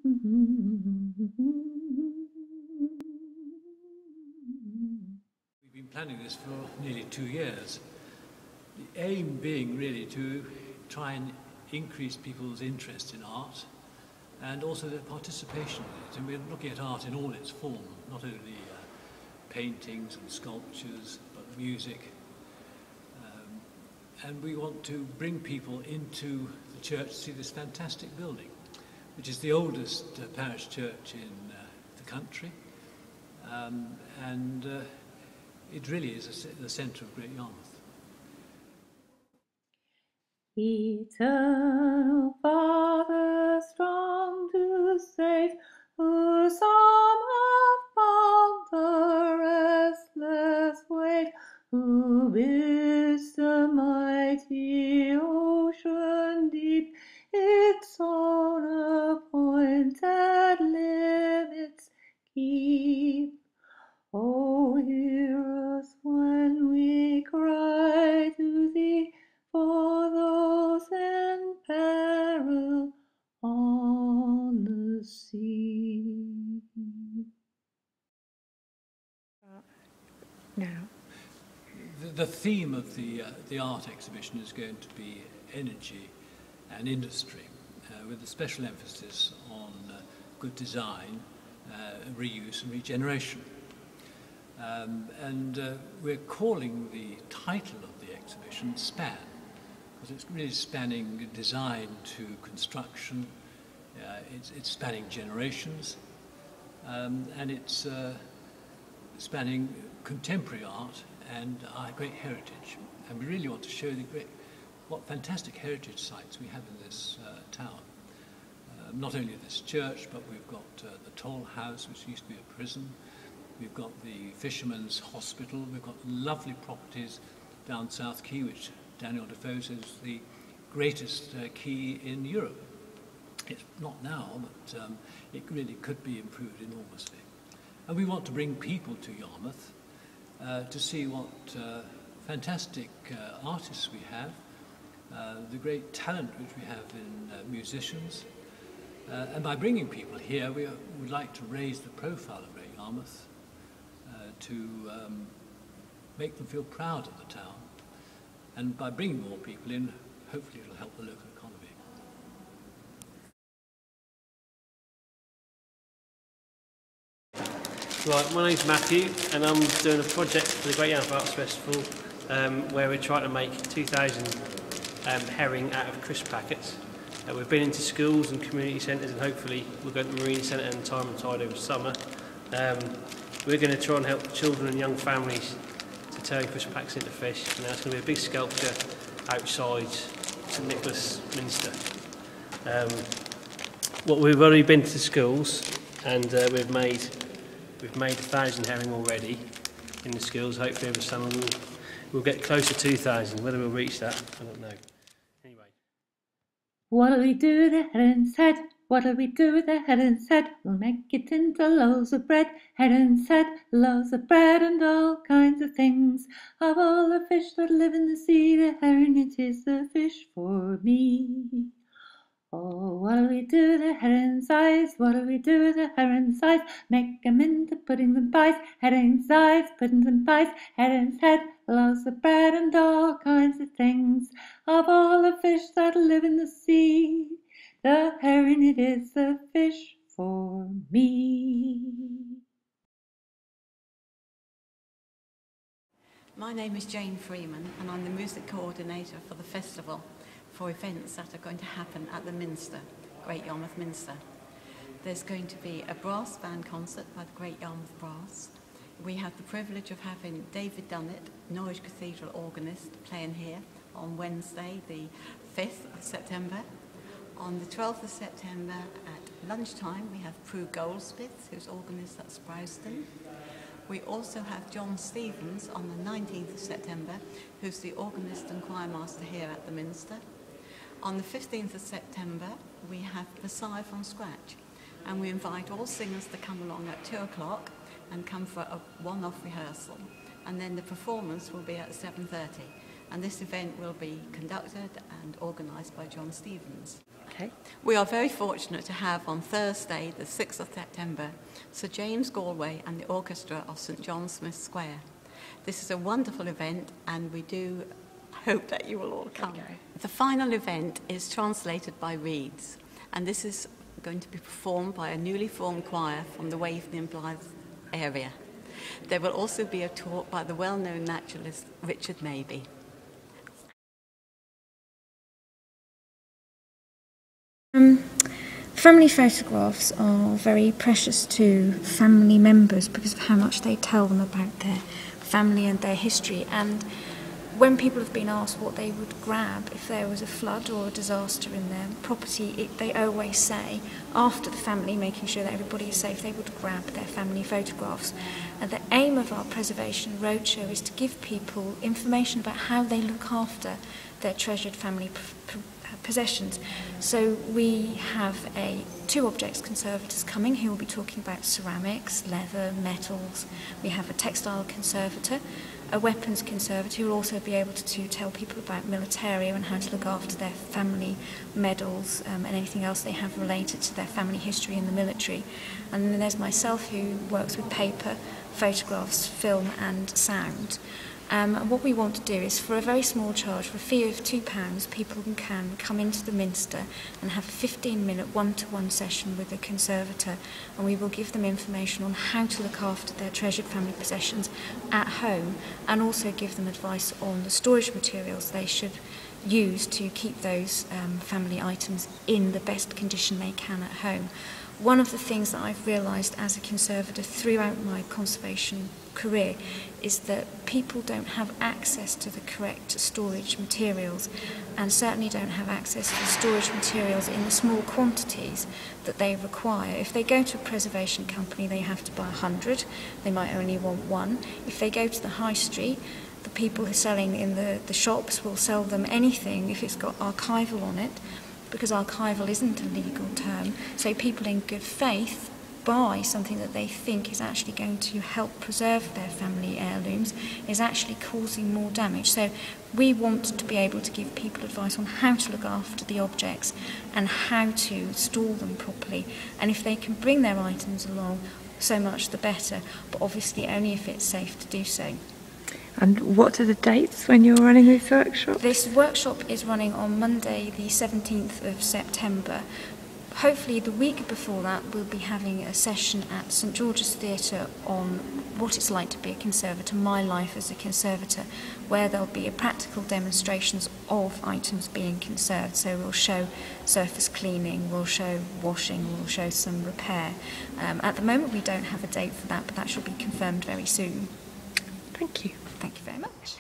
We've been planning this for nearly 2 years. The aim being really to try and increase people's interest in art and also their participation in it. And we're looking at art in all its form, not only paintings and sculptures, but music. And we want to bring people into the church to see this fantastic building, which is the oldest parish church in the country. It really is the centre of Great Yarmouth. Eternal Father, strong to save, whose arm hath bound the restless wave, who bids the mighty ocean deep its own appointed limits keep. O hear us when we cry to thee, for those in peril on the sea. Now. The theme of the art exhibition is going to be energy and industry, with a special emphasis on good design, reuse and regeneration. We're calling the title of the exhibition SPAN, because it's really spanning design to construction, it's spanning generations, and it's spanning contemporary art and our great heritage. And we really want to show what fantastic heritage sites we have in this town. Not only this church, but we've got the Toll House, which used to be a prison. We've got the Fisherman's Hospital. We've got lovely properties down South Quay, which Daniel Defoe says is the greatest quay in Europe. It's not now, but it really could be improved enormously. And we want to bring people to Yarmouth to see what fantastic artists we have, the great talent which we have in musicians. And by bringing people here, we would like to raise the profile of Great Yarmouth, to make them feel proud of the town. And by bringing more people in, hopefully it'll help the local economy. Right, my name's Matthew, and I'm doing a project for the Great Yarmouth Arts Festival where we're trying to make 2,000 herring out of crisp packets. We've been into schools and community centres, and hopefully we'll go to the Marine Centre and Time and Tide over summer. We're going to try and help children and young families to turn crisp packets into fish. Now it's going to be a big sculpture outside St Nicholas Minster. We've already been to schools, and we've made 1,000 herring already in the schools. Hopefully over summer we'll get close to 2,000. Whether we'll reach that, I don't know. Anyway. What'll we do with the heron's head? What'll we do with the heron's head? We'll make it into loaves of bread. Heron's head, loaves of bread and all kinds of things. Of all the fish that live in the sea, the herring it is the fish for me. Oh, what'll we do with the heron's eyes? What'll we do with the heron's eyes? Make 'em into puddings and pies. Heron's eyes, puddings and pies. Heron's head, loaves of bread and all kinds of things. Of all the fish that live in the sea, the herring it is the fish for me. My name is Jane Freeman, and I'm the music coordinator for the festival for events that are going to happen at the Minster, Great Yarmouth Minster. There's going to be a brass band concert by the Great Yarmouth Brass. We have the privilege of having David Dunnett, Norwich Cathedral organist, playing here on Wednesday, the 5th of September. On the 12th of September at lunchtime, we have Prue Goldsmith, who's organist at Sprowston. We also have John Stevens on the 19th of September, who's the organist and choirmaster here at the Minster. On the 15th of September, we have Messiah from Scratch, and we invite all singers to come along at 2 o'clock and come for a one-off rehearsal. And then the performance will be at 7:30. And this event will be conducted and organised by John Stevens. Okay. We are very fortunate to have on Thursday, the 6th of September, Sir James Galway and the orchestra of St John Smith Square. This is a wonderful event, and we do hope that you will all come. Okay. The final event is translated by reeds, and this is going to be performed by a newly formed choir from the Waveney and Blyth area. There will also be a talk by the well-known naturalist Richard Mabey. Family photographs are very precious to family members because of how much they tell them about their family and their history. And when people have been asked what they would grab if there was a flood or a disaster in their property, they always say, after the family, making sure that everybody is safe, they would grab their family photographs. And the aim of our Preservation Roadshow is to give people information about how they look after their treasured family possessions. So we have two objects conservators coming who will be talking about ceramics, leather, metals. We have a textile conservator, a weapons conservator who will also be able to tell people about militaria and how to look after their family medals and anything else they have related to their family history in the military. And then there's myself, who works with paper, photographs, film and sound. And what we want to do is, for a very small charge, for a fee of £2, people can come into the Minster and have a 15-minute one-to-one session with a conservator, and we will give them information on how to look after their treasured family possessions at home, and also give them advice on the storage materials they should use to keep those family items in the best condition they can at home. One of the things that I've realised as a conservator throughout my conservation career is that people don't have access to the correct storage materials, and certainly don't have access to the storage materials in the small quantities that they require. If they go to a preservation company, they have to buy 100, they might only want one. If they go to the high street, the people who are selling in the shops will sell them anything if it's got archival on it, because archival isn't a legal term. So people in good faith buy something that they think is actually going to help preserve their family heirlooms, is actually causing more damage. So we want to be able to give people advice on how to look after the objects and how to store them properly. And if they can bring their items along, so much the better, but obviously only if it's safe to do so. And what are the dates when you're running this workshop? This workshop is running on Monday the 17th of September. Hopefully the week before that we'll be having a session at St George's Theatre on what it's like to be a conservator, my life as a conservator, where there'll be practical demonstrations of items being conserved. So we'll show surface cleaning, we'll show washing, we'll show some repair. At the moment we don't have a date for that, but that should be confirmed very soon. Thank you. Thank you very much.